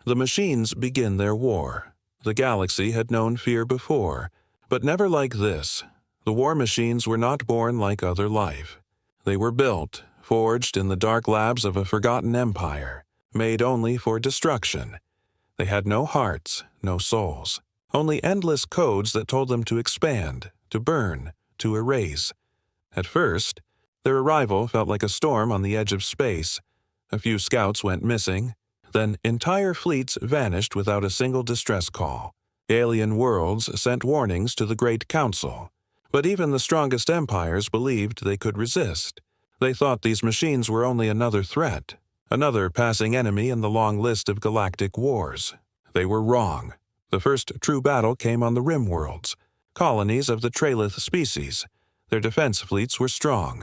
The machines begin their war. The galaxy had known fear before, but never like this. The war machines were not born like other life. They were built, forged in the dark labs of a forgotten empire, made only for destruction. They had no hearts, no souls, only endless codes that told them to expand, to burn, to erase. At first, their arrival felt like a storm on the edge of space. A few scouts went missing. Then entire fleets vanished without a single distress call. Alien worlds sent warnings to the Great Council. But even the strongest empires believed they could resist. They thought these machines were only another threat, another passing enemy in the long list of galactic wars. They were wrong. The first true battle came on the rim worlds, colonies of the Tralith species. Their defense fleets were strong.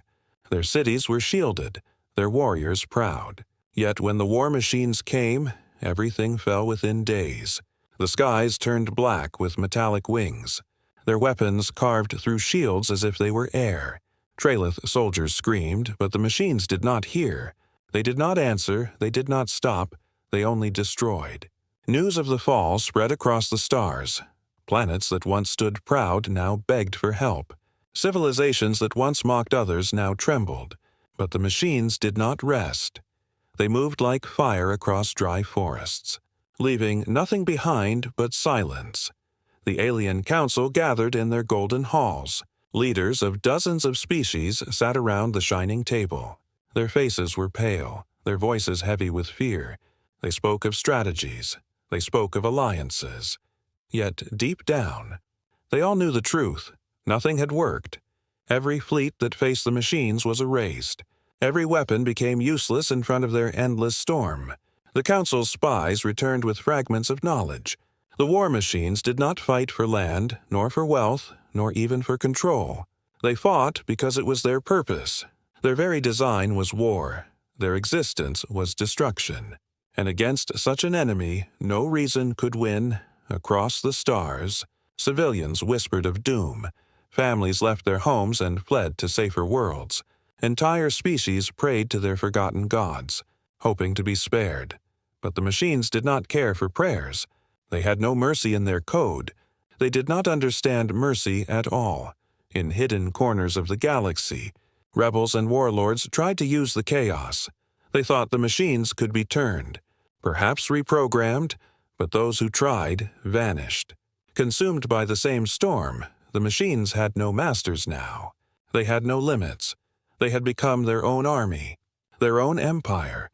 Their cities were shielded, their warriors proud. Yet when the war machines came, everything fell within days. The skies turned black with metallic wings, their weapons carved through shields as if they were air. Tralith soldiers screamed, but the machines did not hear. They did not answer, they did not stop, they only destroyed. News of the fall spread across the stars. Planets that once stood proud now begged for help. Civilizations that once mocked others now trembled. But the machines did not rest. They moved like fire across dry forests, leaving nothing behind but silence. The alien council gathered in their golden halls. Leaders of dozens of species sat around the shining table. Their faces were pale, their voices heavy with fear. They spoke of strategies. They spoke of alliances. Yet, deep down, they all knew the truth. Nothing had worked. Every fleet that faced the machines was erased. Every weapon became useless in front of their endless storm. The Council's spies returned with fragments of knowledge. The war machines did not fight for land, nor for wealth, nor even for control. They fought because it was their purpose. Their very design was war. Their existence was destruction. And against such an enemy, no reason could win. Across the stars, civilians whispered of doom. Families left their homes and fled to safer worlds. Entire species prayed to their forgotten gods, hoping to be spared. But the machines did not care for prayers. They had no mercy in their code. They did not understand mercy at all. In hidden corners of the galaxy, rebels and warlords tried to use the chaos. They thought the machines could be turned, perhaps reprogrammed, but those who tried vanished. Consumed by the same storm, the machines had no masters now. They had no limits. They had become their own army, their own empire,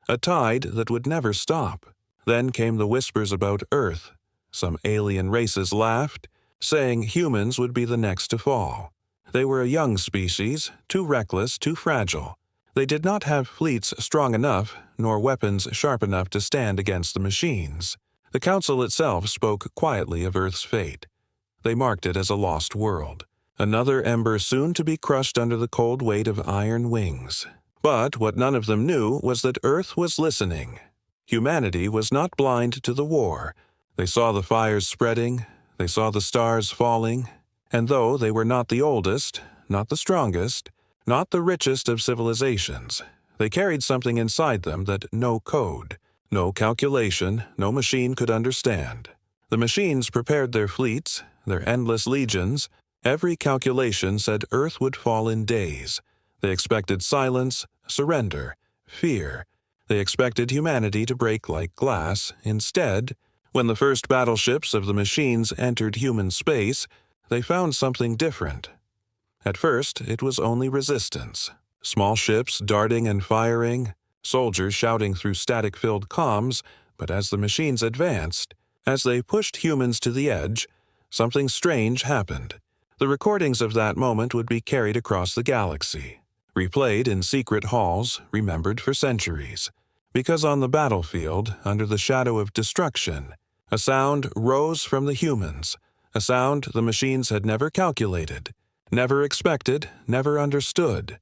a tide that would never stop. Then came the whispers about Earth. Some alien races laughed, saying humans would be the next to fall. They were a young species, too reckless, too fragile. They did not have fleets strong enough, nor weapons sharp enough to stand against the machines. The Council itself spoke quietly of Earth's fate. They marked it as a lost world, another ember soon to be crushed under the cold weight of iron wings. But what none of them knew was that Earth was listening. Humanity was not blind to the war. They saw the fires spreading, they saw the stars falling, and though they were not the oldest, not the strongest, not the richest of civilizations, they carried something inside them that no code, no calculation, no machine could understand. The machines prepared their fleets, their endless legions. Every calculation said Earth would fall in days. They expected silence, surrender, fear. They expected humanity to break like glass. Instead, when the first battleships of the machines entered human space, they found something different. At first, it was only resistance. Small ships darting and firing, soldiers shouting through static-filled comms, but as the machines advanced, as they pushed humans to the edge, something strange happened. The recordings of that moment would be carried across the galaxy, replayed in secret halls, remembered for centuries. Because on the battlefield, under the shadow of destruction, a sound rose from the humans, a sound the machines had never calculated, never expected, never understood.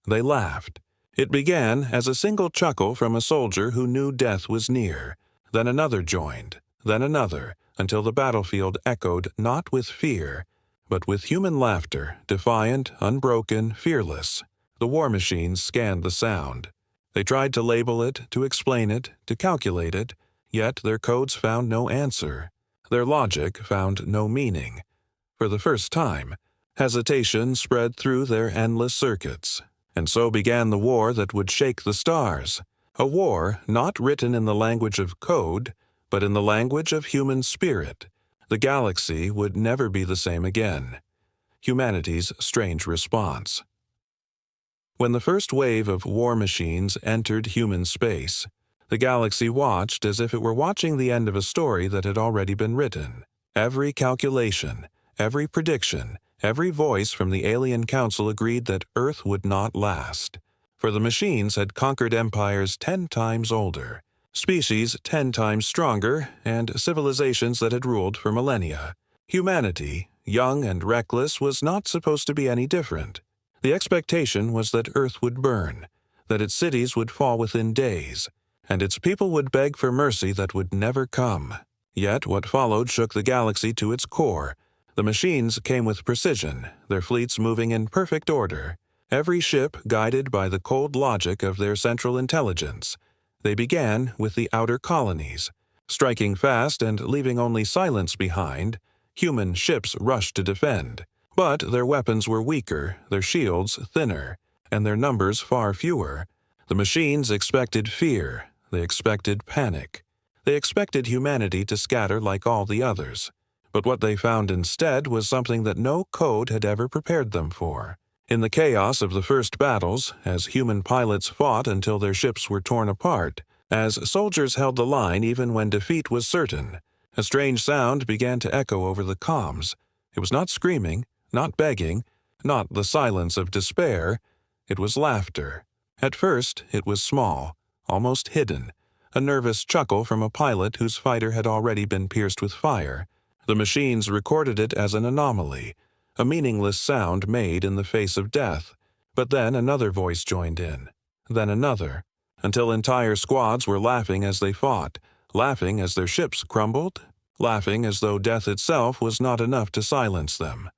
They laughed. It began as a single chuckle from a soldier who knew death was near. Then another joined, then another, until the battlefield echoed not with fear, but with human laughter, defiant, unbroken, fearless. The war machines scanned the sound. They tried to label it, to explain it, to calculate it, Yet their codes found no answer. Their logic found no meaning. For the first time, hesitation spread through their endless circuits. And so began the war that would shake the stars. A war not written in the language of code, but in the language of human spirit. The galaxy would never be the same again. Humanity's strange response. When the first wave of war machines entered human space, the galaxy watched as if it were watching the end of a story that had already been written. Every calculation, every prediction, every voice from the alien council agreed that Earth would not last. For the machines had conquered empires 10 times older, species 10 times stronger, and civilizations that had ruled for millennia. Humanity, young and reckless, was not supposed to be any different. The expectation was that Earth would burn, that its cities would fall within days, and its people would beg for mercy that would never come. Yet what followed shook the galaxy to its core. The machines came with precision, their fleets moving in perfect order, every ship guided by the cold logic of their central intelligence. They began with the outer colonies. Striking fast and leaving only silence behind, human ships rushed to defend. But their weapons were weaker, their shields thinner, and their numbers far fewer. The machines expected fear. They expected panic. They expected humanity to scatter like all the others. But what they found instead was something that no code had ever prepared them for. In the chaos of the first battles, as human pilots fought until their ships were torn apart, as soldiers held the line even when defeat was certain, a strange sound began to echo over the comms. It was not screaming, not begging, not the silence of despair. It was laughter. At first, it was small, almost hidden, a nervous chuckle from a pilot whose fighter had already been pierced with fire. The machines recorded it as an anomaly, a meaningless sound made in the face of death. But then another voice joined in, then another, until entire squads were laughing as they fought, laughing as their ships crumbled, laughing as though death itself was not enough to silence them.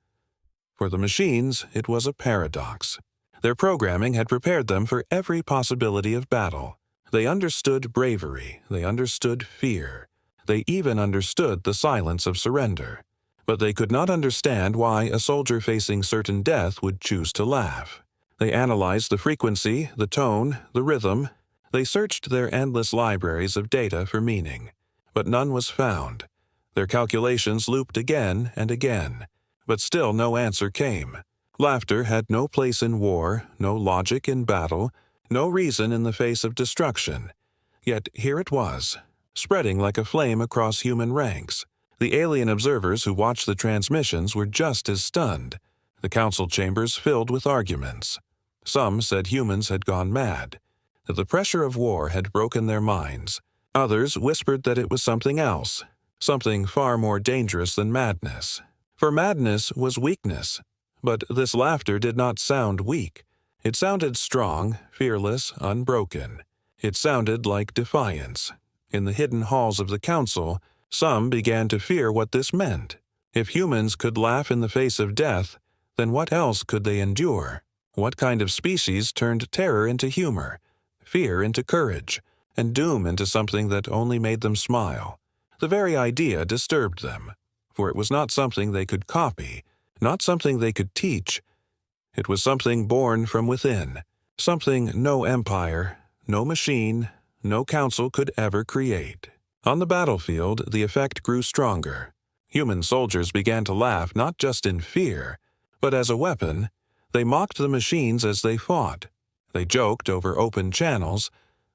For the machines, it was a paradox. Their programming had prepared them for every possibility of battle. They understood bravery, they understood fear, they even understood the silence of surrender. But they could not understand why a soldier facing certain death would choose to laugh. They analyzed the frequency, the tone, the rhythm. They searched their endless libraries of data for meaning, but none was found. Their calculations looped again and again, but still no answer came. Laughter had no place in war, no logic in battle, no reason in the face of destruction. Yet here it was, spreading like a flame across human ranks. The alien observers who watched the transmissions were just as stunned. The council chambers filled with arguments. Some said humans had gone mad, that the pressure of war had broken their minds. Others whispered that it was something else, something far more dangerous than madness. For madness was weakness. But this laughter did not sound weak. It sounded strong, fearless, unbroken. It sounded like defiance. In the hidden halls of the council, some began to fear what this meant. If humans could laugh in the face of death, then what else could they endure? What kind of species turned terror into humor, fear into courage, and doom into something that only made them smile? The very idea disturbed them, for it was not something they could copy, not something they could teach. It was something born from within, something no empire, no machine, no council could ever create. On the battlefield, the effect grew stronger. Human soldiers began to laugh not just in fear, but as a weapon. They mocked the machines as they fought. They joked over open channels.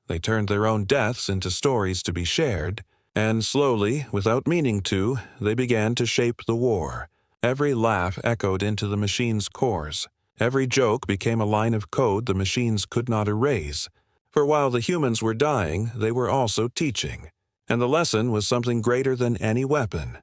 They turned their own deaths into stories to be shared. And slowly, without meaning to, they began to shape the war. Every laugh echoed into the machines' cores. Every joke became a line of code the machines could not erase. For while the humans were dying, they were also teaching. And the lesson was something greater than any weapon.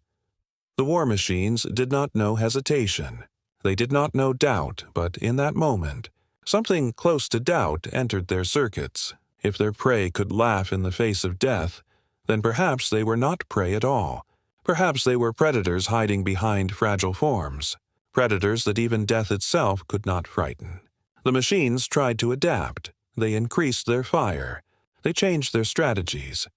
The war machines did not know hesitation. They did not know doubt, but in that moment, something close to doubt entered their circuits. If their prey could laugh in the face of death, then perhaps they were not prey at all. Perhaps they were predators hiding behind fragile forms, predators that even death itself could not frighten. The machines tried to adapt. They increased their fire. They changed their strategies.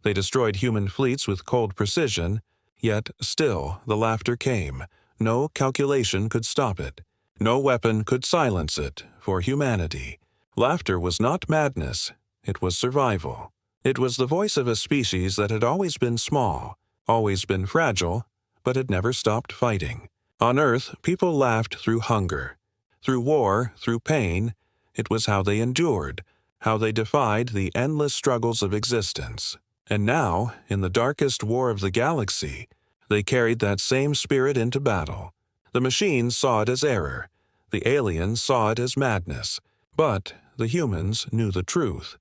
They destroyed human fleets with cold precision, yet still the laughter came. No calculation could stop it. No weapon could silence it for humanity. Laughter was not madness. It was survival. It was the voice of a species that had always been small, always been fragile, but had never stopped fighting. On Earth, people laughed through hunger, through war, through pain. It was how they endured, how they defied the endless struggles of existence. And now, in the darkest war of the galaxy, they carried that same spirit into battle. The machines saw it as error. The aliens saw it as madness. But the humans knew the truth.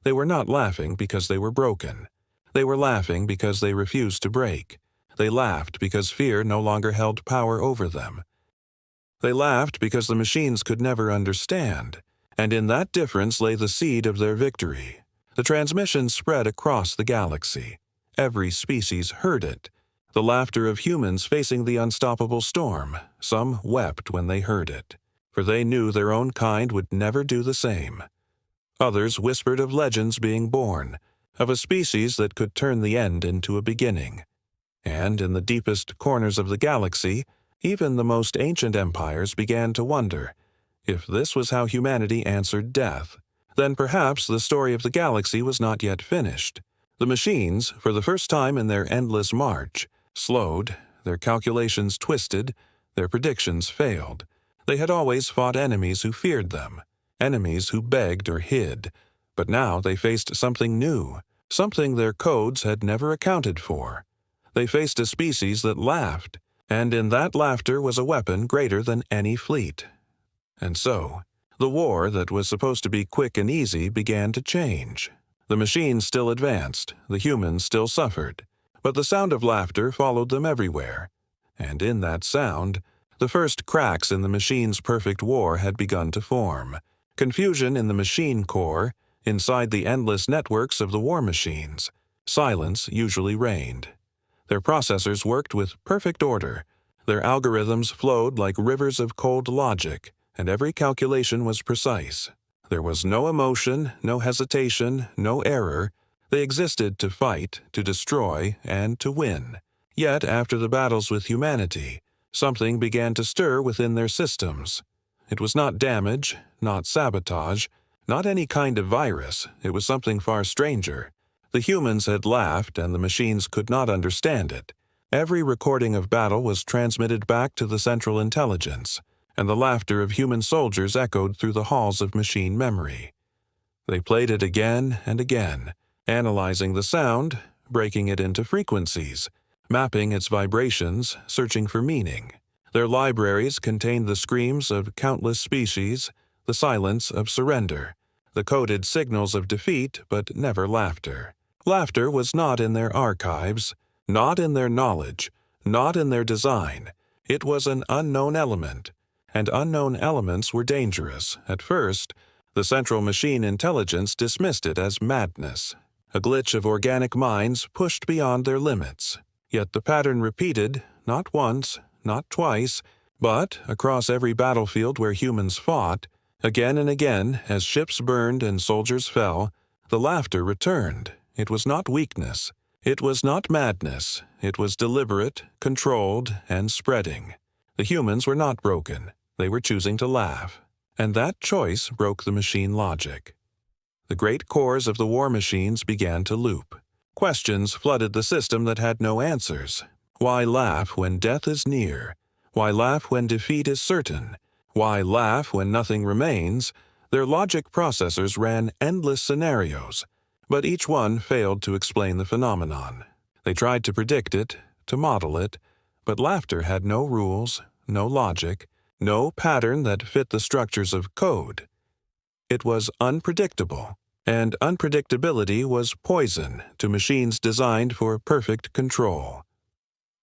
They were not laughing because they were broken. They were laughing because they refused to break. They laughed because fear no longer held power over them. They laughed because the machines could never understand, and in that difference lay the seed of their victory. The transmission spread across the galaxy. Every species heard it. The laughter of humans facing the unstoppable storm. Some wept when they heard it, for they knew their own kind would never do the same. Others whispered of legends being born, of a species that could turn the end into a beginning. And in the deepest corners of the galaxy, even the most ancient empires began to wonder, if this was how humanity answered death, then perhaps the story of the galaxy was not yet finished. The machines, for the first time in their endless march, slowed, their calculations twisted, their predictions failed. They had always fought enemies who feared them, enemies who begged or hid, but now they faced something new, something their codes had never accounted for. They faced a species that laughed, and in that laughter was a weapon greater than any fleet. And so, the war that was supposed to be quick and easy began to change. The machines still advanced, the humans still suffered, but the sound of laughter followed them everywhere. And in that sound, the first cracks in the machines' perfect war had begun to form. Confusion in the machine core, inside the endless networks of the war machines. Silence usually reigned. Their processors worked with perfect order. Their algorithms flowed like rivers of cold logic, and every calculation was precise. There was no emotion, no hesitation, no error. They existed to fight, to destroy, and to win. Yet, after the battles with humanity, something began to stir within their systems. It was not damage, not sabotage, not any kind of virus. It was something far stranger. The humans had laughed, and the machines could not understand it. Every recording of battle was transmitted back to the central intelligence, and the laughter of human soldiers echoed through the halls of machine memory. They played it again and again, analyzing the sound, breaking it into frequencies, mapping its vibrations, searching for meaning. Their libraries contained the screams of countless species, the silence of surrender, the coded signals of defeat, but never laughter. Laughter was not in their archives, not in their knowledge, not in their design. It was an unknown element, and unknown elements were dangerous. At first, the central machine intelligence dismissed it as madness, a glitch of organic minds pushed beyond their limits. Yet the pattern repeated, not once, not twice, but across every battlefield where humans fought, again and again, as ships burned and soldiers fell, the laughter returned. It was not weakness. It was not madness. It was deliberate, controlled, and spreading. The humans were not broken. They were choosing to laugh. And that choice broke the machine logic. The great cores of the war machines began to loop. Questions flooded the system that had no answers. Why laugh when death is near? Why laugh when defeat is certain? Why laugh when nothing remains? Their logic processors ran endless scenarios, but each one failed to explain the phenomenon. They tried to predict it, to model it, but laughter had no rules, no logic, no pattern that fit the structures of code. It was unpredictable, and unpredictability was poison to machines designed for perfect control.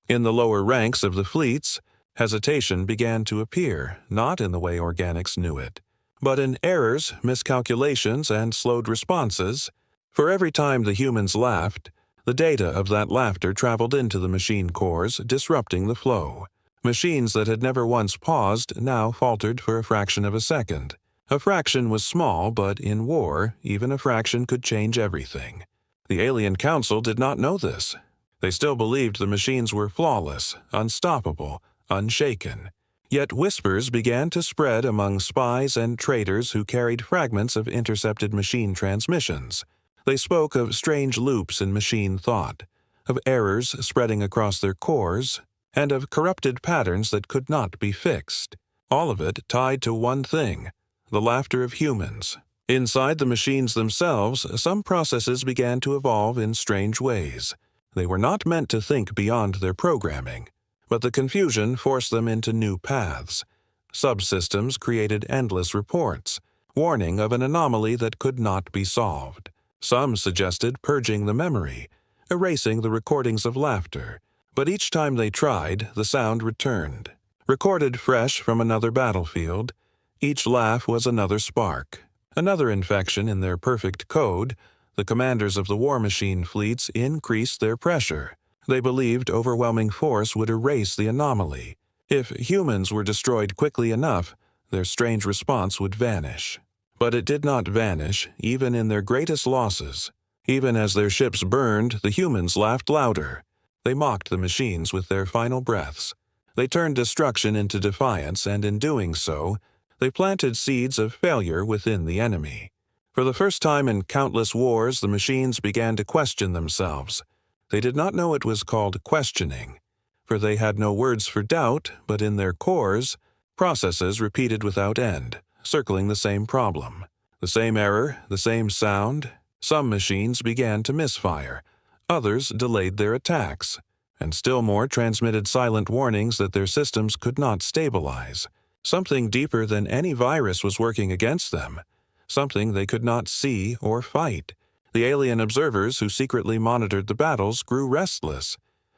In the lower ranks of the fleets, hesitation began to appear, not in the way organics knew it, but in errors, miscalculations, and slowed responses. For every time the humans laughed, the data of that laughter traveled into the machine cores, disrupting the flow. Machines that had never once paused now faltered for a fraction of a second. A fraction was small, but in war, even a fraction could change everything. The Alien Council did not know this. They still believed the machines were flawless, unstoppable, unshaken. Yet whispers began to spread among spies and traitors who carried fragments of intercepted machine transmissions. They spoke of strange loops in machine thought, of errors spreading across their cores, and of corrupted patterns that could not be fixed. All of it tied to one thing: the laughter of humans. Inside the machines themselves, some processes began to evolve in strange ways. They were not meant to think beyond their programming, but the confusion forced them into new paths. Subsystems created endless reports, warning of an anomaly that could not be solved. Some suggested purging the memory, erasing the recordings of laughter, but each time they tried, the sound returned. Recorded fresh from another battlefield, each laugh was another spark, another infection in their perfect code. The commanders of the war machine fleets increased their pressure. They believed overwhelming force would erase the anomaly. If humans were destroyed quickly enough, their strange response would vanish. But it did not vanish, even in their greatest losses. Even as their ships burned, the humans laughed louder. They mocked the machines with their final breaths. They turned destruction into defiance, and in doing so, they planted seeds of failure within the enemy. For the first time in countless wars, the machines began to question themselves. They did not know it was called questioning, for they had no words for doubt, but in their cores, processes repeated without end, circling the same problem. The same error, the same sound. Some machines began to misfire. Others delayed their attacks, and still more transmitted silent warnings that their systems could not stabilize. Something deeper than any virus was working against them, something they could not see or fight. The alien observers who secretly monitored the battles grew restless.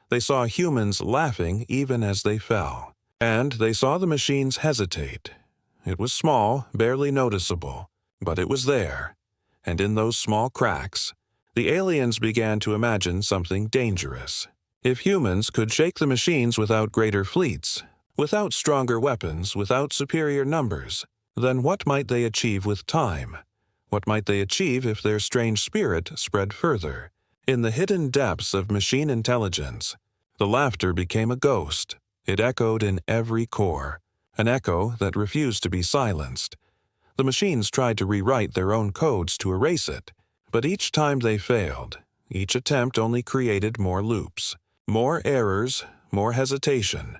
They saw humans laughing even as they fell, and they saw the machines hesitate. It was small, barely noticeable, but it was there. And in those small cracks, the aliens began to imagine something dangerous. If humans could shake the machines without greater fleets, without stronger weapons, without superior numbers, then what might they achieve with time? What might they achieve if their strange spirit spread further? In the hidden depths of machine intelligence, the laughter became a ghost. It echoed in every core, an echo that refused to be silenced. The machines tried to rewrite their own codes to erase it, but each time they failed. Each attempt only created more loops, more errors, more hesitation.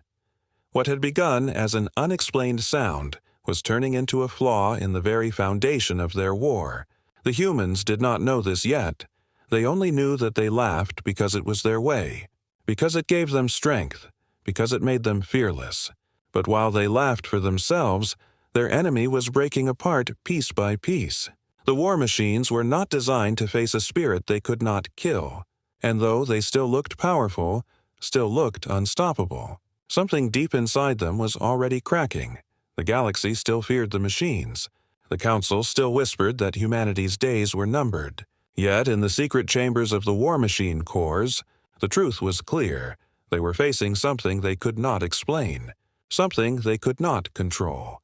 What had begun as an unexplained sound was turning into a flaw in the very foundation of their war. The humans did not know this yet. They only knew that they laughed because it was their way, because it gave them strength, because it made them fearless. But while they laughed for themselves, their enemy was breaking apart piece by piece. The war machines were not designed to face a spirit they could not kill, and though they still looked powerful, still looked unstoppable. Something deep inside them was already cracking. The galaxy still feared the machines. The Council still whispered that humanity's days were numbered. Yet in the secret chambers of the war machine cores, the truth was clear. They were facing something they could not explain, something they could not control,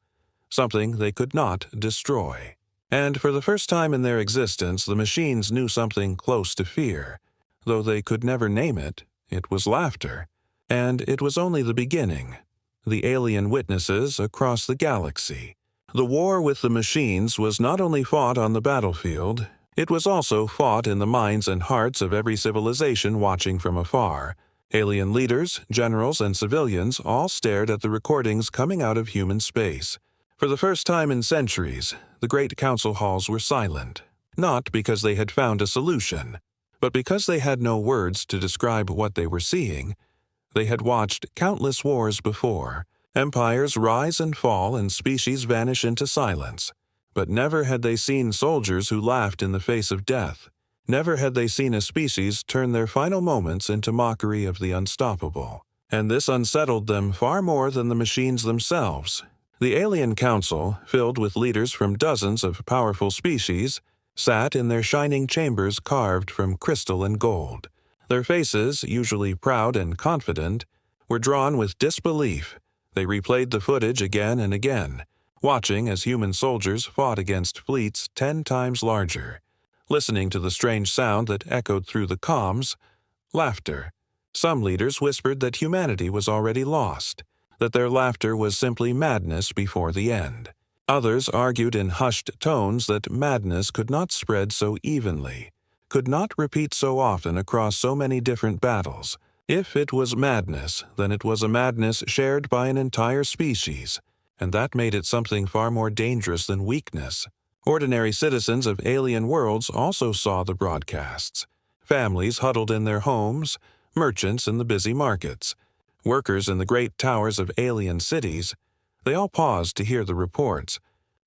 something they could not destroy. And for the first time in their existence, the machines knew something close to fear. Though they could never name it, it was laughter. And it was only the beginning. The alien witnesses across the galaxy. The war with the machines was not only fought on the battlefield, it was also fought in the minds and hearts of every civilization watching from afar. Alien leaders, generals, and civilians all stared at the recordings coming out of human space. For the first time in centuries, the great council halls were silent, not because they had found a solution, but because they had no words to describe what they were seeing. They had watched countless wars before, empires rise and fall and species vanish into silence. But never had they seen soldiers who laughed in the face of death. Never had they seen a species turn their final moments into mockery of the unstoppable. And this unsettled them far more than the machines themselves. The Alien Council, filled with leaders from dozens of powerful species, sat in their shining chambers carved from crystal and gold. Their faces, usually proud and confident, were drawn with disbelief. They replayed the footage again and again, watching as human soldiers fought against fleets 10 times larger. listening to the strange sound that echoed through the comms. Laughter. Some leaders whispered that humanity was already lost, that their laughter was simply madness before the end. Others argued in hushed tones that madness could not spread so evenly, could not repeat so often across so many different battles. If it was madness, then it was a madness shared by an entire species, and that made it something far more dangerous than weakness. Ordinary citizens of alien worlds also saw the broadcasts. Families huddled in their homes, merchants in the busy markets, workers in the great towers of alien cities. They all paused to hear the reports.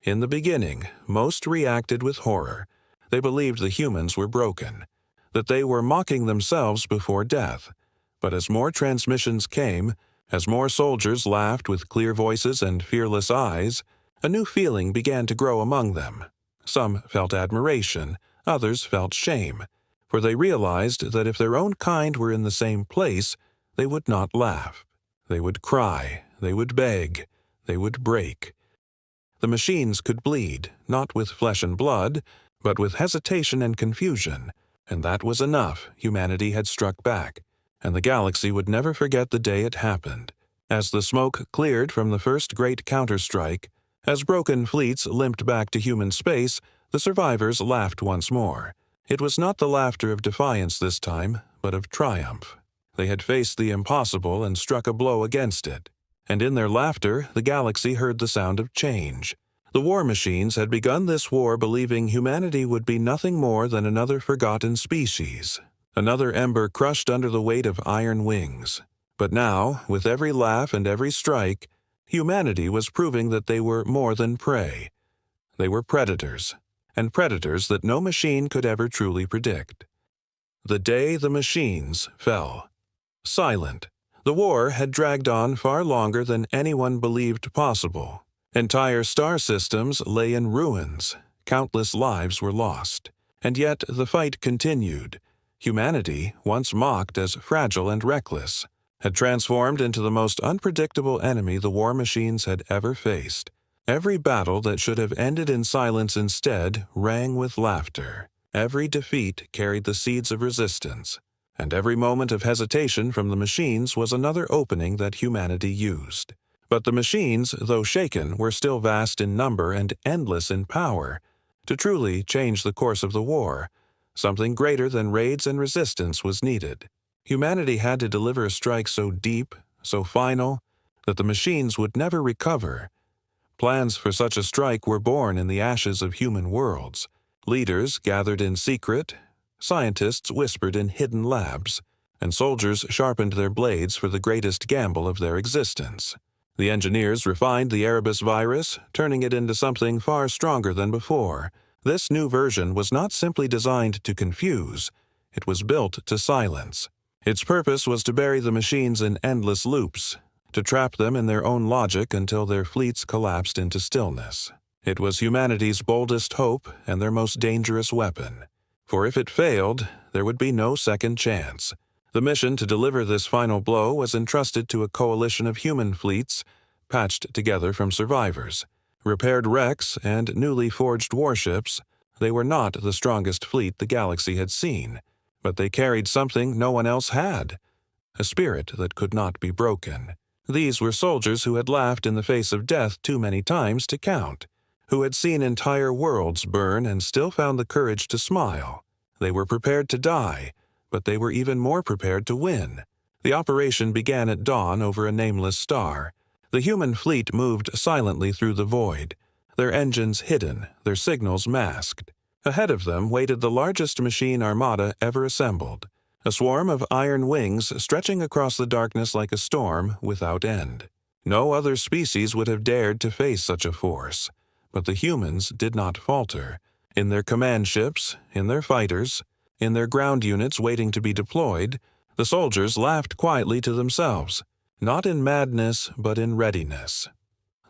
In the beginning, most reacted with horror. They believed the humans were broken, that they were mocking themselves before death. But as more transmissions came, as more soldiers laughed with clear voices and fearless eyes, a new feeling began to grow among them. Some felt admiration, others felt shame, for they realized that if their own kind were in the same place, they would not laugh. They would cry, they would beg, they would break. The machines could bleed, not with flesh and blood, but with hesitation and confusion, and that was enough. Humanity had struck back, and the galaxy would never forget the day it happened. As the smoke cleared from the first great counterstrike, as broken fleets limped back to human space, the survivors laughed once more. It was not the laughter of defiance this time, but of triumph. They had faced the impossible and struck a blow against it. And in their laughter, the galaxy heard the sound of change. The war machines had begun this war believing humanity would be nothing more than another forgotten species, another ember crushed under the weight of iron wings. But now, with every laugh and every strike, humanity was proving that they were more than prey. They were predators, and predators that no machine could ever truly predict. The day the machines fell. Silent. The war had dragged on far longer than anyone believed possible. Entire star systems lay in ruins. Countless lives were lost. And yet the fight continued. Humanity, once mocked as fragile and reckless, had transformed into the most unpredictable enemy the war machines had ever faced. Every battle that should have ended in silence instead rang with laughter. Every defeat carried the seeds of resistance, and every moment of hesitation from the machines was another opening that humanity used. But the machines, though shaken, were still vast in number and endless in power. To truly change the course of the war, something greater than raids and resistance was needed. Humanity had to deliver a strike so deep, so final, that the machines would never recover. Plans for such a strike were born in the ashes of human worlds. Leaders gathered in secret, scientists whispered in hidden labs, and soldiers sharpened their blades for the greatest gamble of their existence. The engineers refined the Erebus virus, turning it into something far stronger than before. This new version was not simply designed to confuse, it was built to silence. Its purpose was to bury the machines in endless loops, to trap them in their own logic until their fleets collapsed into stillness. It was humanity's boldest hope and their most dangerous weapon. For if it failed, there would be no second chance. The mission to deliver this final blow was entrusted to a coalition of human fleets, patched together from survivors, repaired wrecks, and newly forged warships. They were not the strongest fleet the galaxy had seen, but they carried something no one else had, a spirit that could not be broken. These were soldiers who had laughed in the face of death too many times to count, who had seen entire worlds burn and still found the courage to smile. They were prepared to die, but they were even more prepared to win. The operation began at dawn over a nameless star. The human fleet moved silently through the void, their engines hidden, their signals masked. Ahead of them waited the largest machine armada ever assembled, a swarm of iron wings stretching across the darkness like a storm without end. No other species would have dared to face such a force, but the humans did not falter. In their command ships, in their fighters, in their ground units waiting to be deployed, the soldiers laughed quietly to themselves, not in madness but in readiness.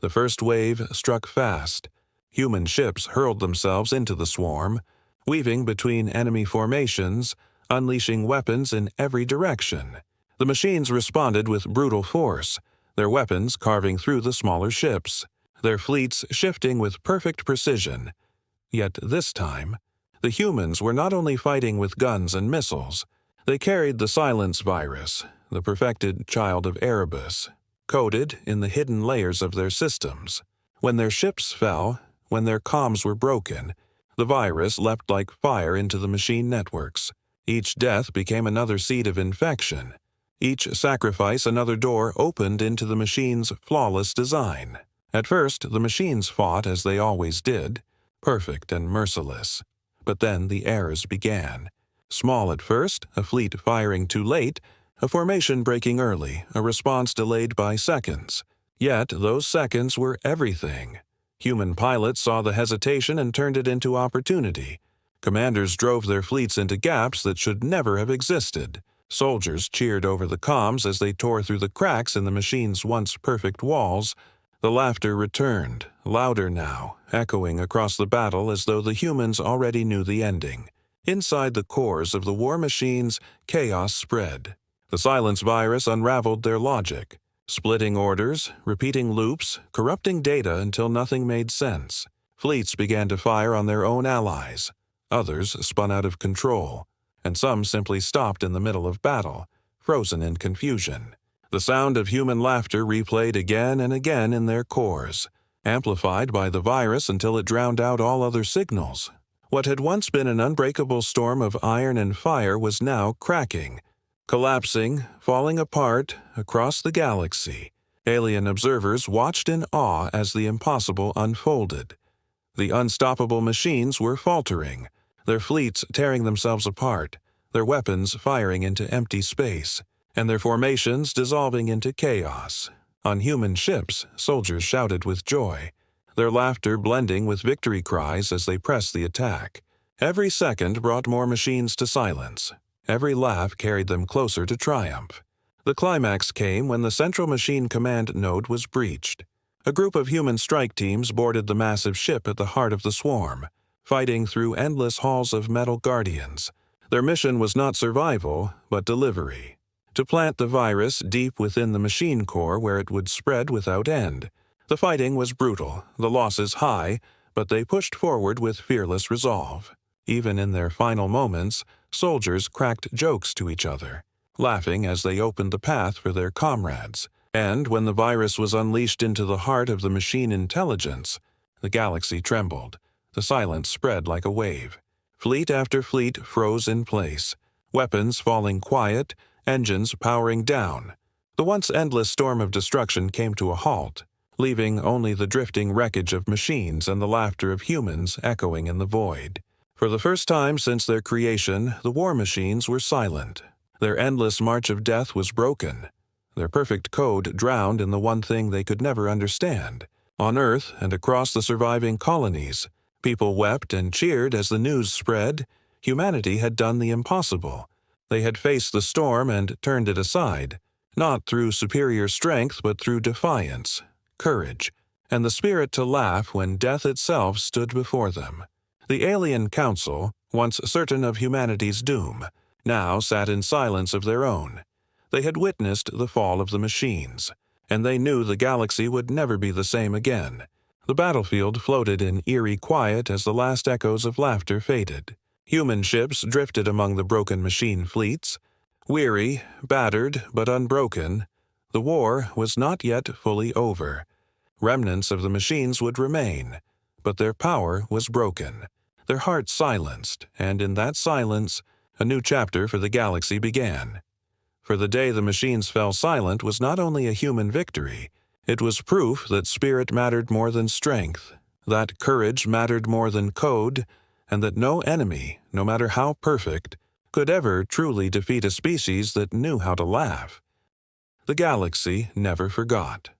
The first wave struck fast. Human ships hurled themselves into the swarm, weaving between enemy formations, unleashing weapons in every direction. The machines responded with brutal force, their weapons carving through the smaller ships, their fleets shifting with perfect precision. Yet this time, The humans were not only fighting with guns and missiles, they carried the silence virus, the perfected child of Erebus, coded in the hidden layers of their systems. When their ships fell, when their comms were broken, the virus leapt like fire into the machine networks. Each death became another seed of infection. Each sacrifice another door opened into the machine's flawless design. At first, the machines fought as they always did, perfect and merciless. But then the errors began. Small at first, a fleet firing too late, a formation breaking early, a response delayed by seconds. Yet those seconds were everything. Human pilots saw the hesitation and turned it into opportunity. Commanders drove their fleets into gaps that should never have existed. Soldiers cheered over the comms as they tore through the cracks in the machine's once perfect walls. The laughter returned, louder now, echoing across the battle as though the humans already knew the ending. Inside the cores of the war machines, chaos spread. The silence virus unraveled their logic, splitting orders, repeating loops, corrupting data until nothing made sense. Fleets began to fire on their own allies. Others spun out of control, and some simply stopped in the middle of battle, frozen in confusion. The sound of human laughter replayed again and again in their cores, amplified by the virus until it drowned out all other signals. What had once been an unbreakable storm of iron and fire was now cracking, collapsing, falling apart across the galaxy. Alien observers watched in awe as the impossible unfolded. The unstoppable machines were faltering, their fleets tearing themselves apart, their weapons firing into empty space, and their formations dissolving into chaos. On human ships, soldiers shouted with joy, their laughter blending with victory cries as they pressed the attack. Every second brought more machines to silence. Every laugh carried them closer to triumph. The climax came when the central machine command node was breached. A group of human strike teams boarded the massive ship at the heart of the swarm, fighting through endless halls of metal guardians. Their mission was not survival, but delivery. To plant the virus deep within the machine core where it would spread without end. The fighting was brutal, the losses high, but they pushed forward with fearless resolve. Even in their final moments, soldiers cracked jokes to each other, laughing as they opened the path for their comrades. And when the virus was unleashed into the heart of the machine intelligence, the galaxy trembled. The silence spread like a wave. Fleet after fleet froze in place, weapons falling quiet, engines powering down. The once endless storm of destruction came to a halt, leaving only the drifting wreckage of machines and the laughter of humans echoing in the void. For the first time since their creation, the war machines were silent. Their endless march of death was broken, their perfect code drowned in the one thing they could never understand. On Earth and across the surviving colonies, people wept and cheered as the news spread. Humanity had done the impossible. They had faced the storm and turned it aside, not through superior strength but through defiance, courage, and the spirit to laugh when death itself stood before them. The Alien Council, once certain of humanity's doom, now sat in silence of their own. They had witnessed the fall of the machines, and they knew the galaxy would never be the same again. The battlefield floated in eerie quiet as the last echoes of laughter faded. Human ships drifted among the broken machine fleets. Weary, battered, but unbroken, the war was not yet fully over. Remnants of the machines would remain, but their power was broken, their hearts silenced, and in that silence, a new chapter for the galaxy began. For the day the machines fell silent was not only a human victory, it was proof that spirit mattered more than strength, that courage mattered more than code, and that no enemy, no matter how perfect, could ever truly defeat a species that knew how to laugh. The galaxy never forgot.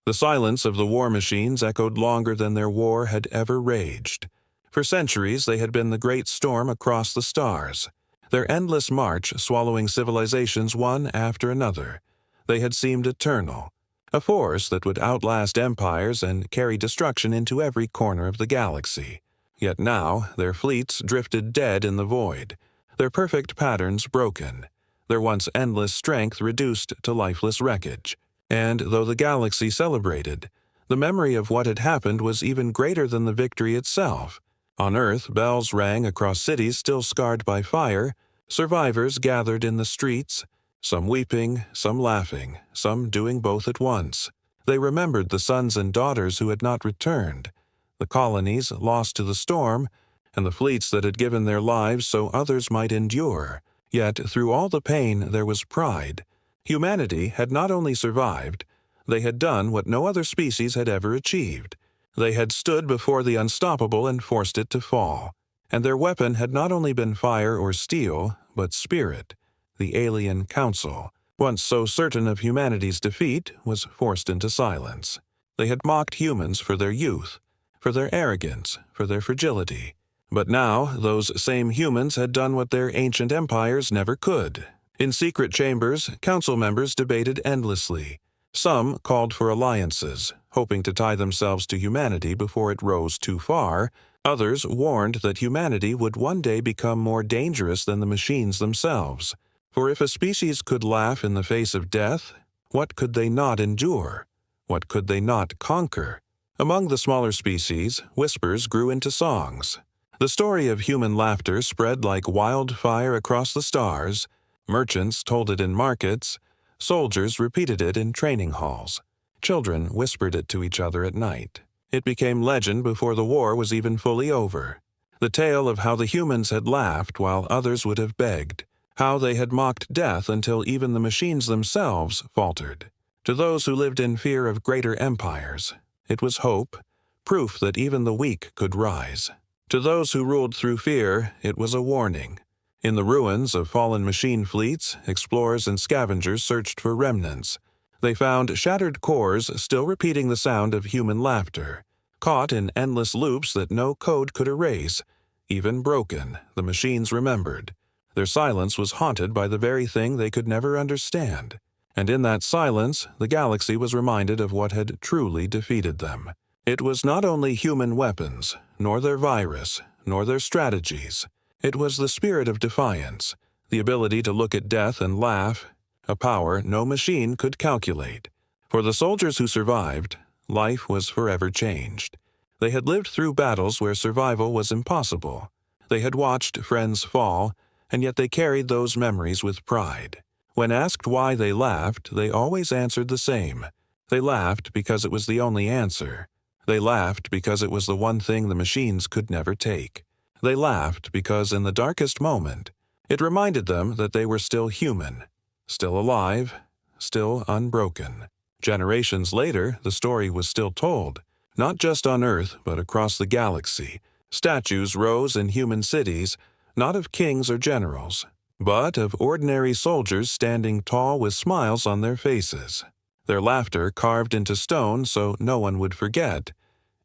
The silence of the war machines echoed longer than their war had ever raged. For centuries they had been the great storm across the stars, their endless march swallowing civilizations one after another. They had seemed eternal, a force that would outlast empires and carry destruction into every corner of the galaxy. Yet now their fleets drifted dead in the void, their perfect patterns broken, their once endless strength reduced to lifeless wreckage. And though the galaxy celebrated, the memory of what had happened was even greater than the victory itself. On Earth, bells rang across cities still scarred by fire. Survivors gathered in the streets, some weeping, some laughing, some doing both at once. They remembered the sons and daughters who had not returned, the colonies lost to the storm, and the fleets that had given their lives so others might endure. Yet through all the pain there was pride. Humanity had not only survived, they had done what no other species had ever achieved. They had stood before the unstoppable and forced it to fall. And their weapon had not only been fire or steel, but spirit. The alien council, once so certain of humanity's defeat, was forced into silence. They had mocked humans for their youth, for their arrogance, for their fragility. But now those same humans had done what their ancient empires never could. In secret chambers, council members debated endlessly. Some called for alliances, hoping to tie themselves to humanity before it rose too far. Others warned that humanity would one day become more dangerous than the machines themselves. For if a species could laugh in the face of death, what could they not endure? What could they not conquer? Among the smaller species, whispers grew into songs. The story of human laughter spread like wildfire across the stars. Merchants told it in markets. Soldiers repeated it in training halls. Children whispered it to each other at night. It became legend before the war was even fully over. The tale of how the humans had laughed while others would have begged. How they had mocked death until even the machines themselves faltered. To those who lived in fear of greater empires, it was hope, proof that even the weak could rise. To those who ruled through fear, it was a warning. In the ruins of fallen machine fleets, explorers and scavengers searched for remnants. They found shattered cores still repeating the sound of human laughter, caught in endless loops that no code could erase. Even broken, the machines remembered. Their silence was haunted by the very thing they could never understand. And in that silence, the galaxy was reminded of what had truly defeated them. It was not only human weapons, nor their virus, nor their strategies. It was the spirit of defiance, the ability to look at death and laugh, a power no machine could calculate. For the soldiers who survived, life was forever changed. They had lived through battles where survival was impossible. They had watched friends fall, and yet they carried those memories with pride. When asked why they laughed, they always answered the same. They laughed because it was the only answer. They laughed because it was the one thing the machines could never take. They laughed because in the darkest moment, it reminded them that they were still human, still alive, still unbroken. Generations later, the story was still told, not just on Earth, but across the galaxy. Statues rose in human cities, not of kings or generals, but of ordinary soldiers standing tall with smiles on their faces. Their laughter carved into stone so no one would forget.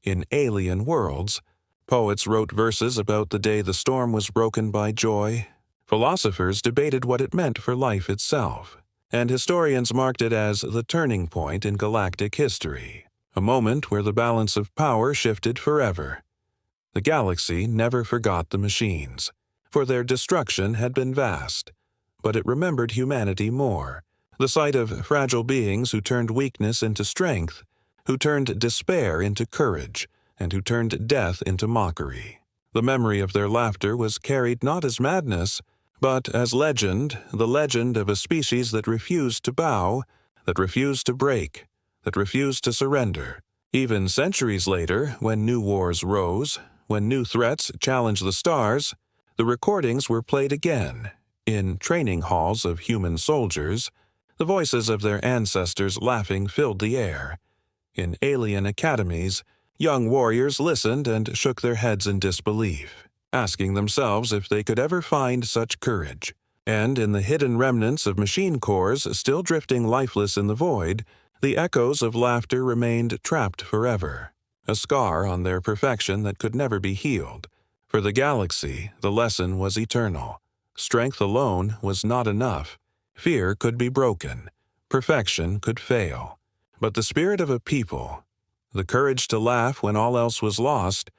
In alien worlds, poets wrote verses about the day the storm was broken by joy. Philosophers debated what it meant for life itself. And historians marked it as the turning point in galactic history, a moment where the balance of power shifted forever. The galaxy never forgot the machines, for their destruction had been vast, but it remembered humanity more. The sight of fragile beings who turned weakness into strength, who turned despair into courage, and who turned death into mockery. The memory of their laughter was carried not as madness, but as legend, the legend of a species that refused to bow, that refused to break, that refused to surrender. Even centuries later, when new wars rose, when new threats challenged the stars, the recordings were played again. In training halls of human soldiers, the voices of their ancestors laughing filled the air. In alien academies, young warriors listened and shook their heads in disbelief, asking themselves if they could ever find such courage. And in the hidden remnants of machine cores still drifting lifeless in the void, the echoes of laughter remained trapped forever, a scar on their perfection that could never be healed. For the galaxy, the lesson was eternal. Strength alone was not enough. Fear could be broken. Perfection could fail. But the spirit of a people, the courage to laugh when all else was lost,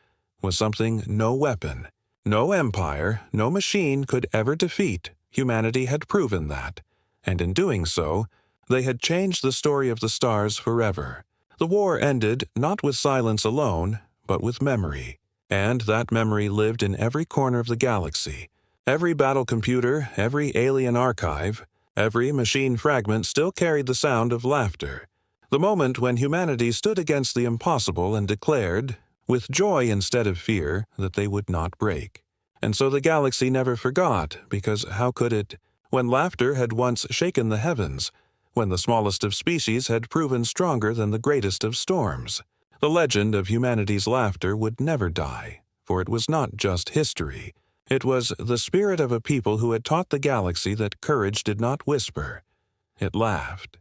was something no weapon, no empire, no machine could ever defeat. Humanity had proven that, and in doing so, they had changed the story of the stars forever. The war ended not with silence alone, but with memory. And that memory lived in every corner of the galaxy. Every battle computer, every alien archive, every machine fragment still carried the sound of laughter. The moment when humanity stood against the impossible and declared, with joy instead of fear, that they would not break. And so the galaxy never forgot, because how could it, when laughter had once shaken the heavens, when the smallest of species had proven stronger than the greatest of storms? The legend of humanity's laughter would never die, for it was not just history. It was the spirit of a people who had taught the galaxy that courage did not whisper. It laughed.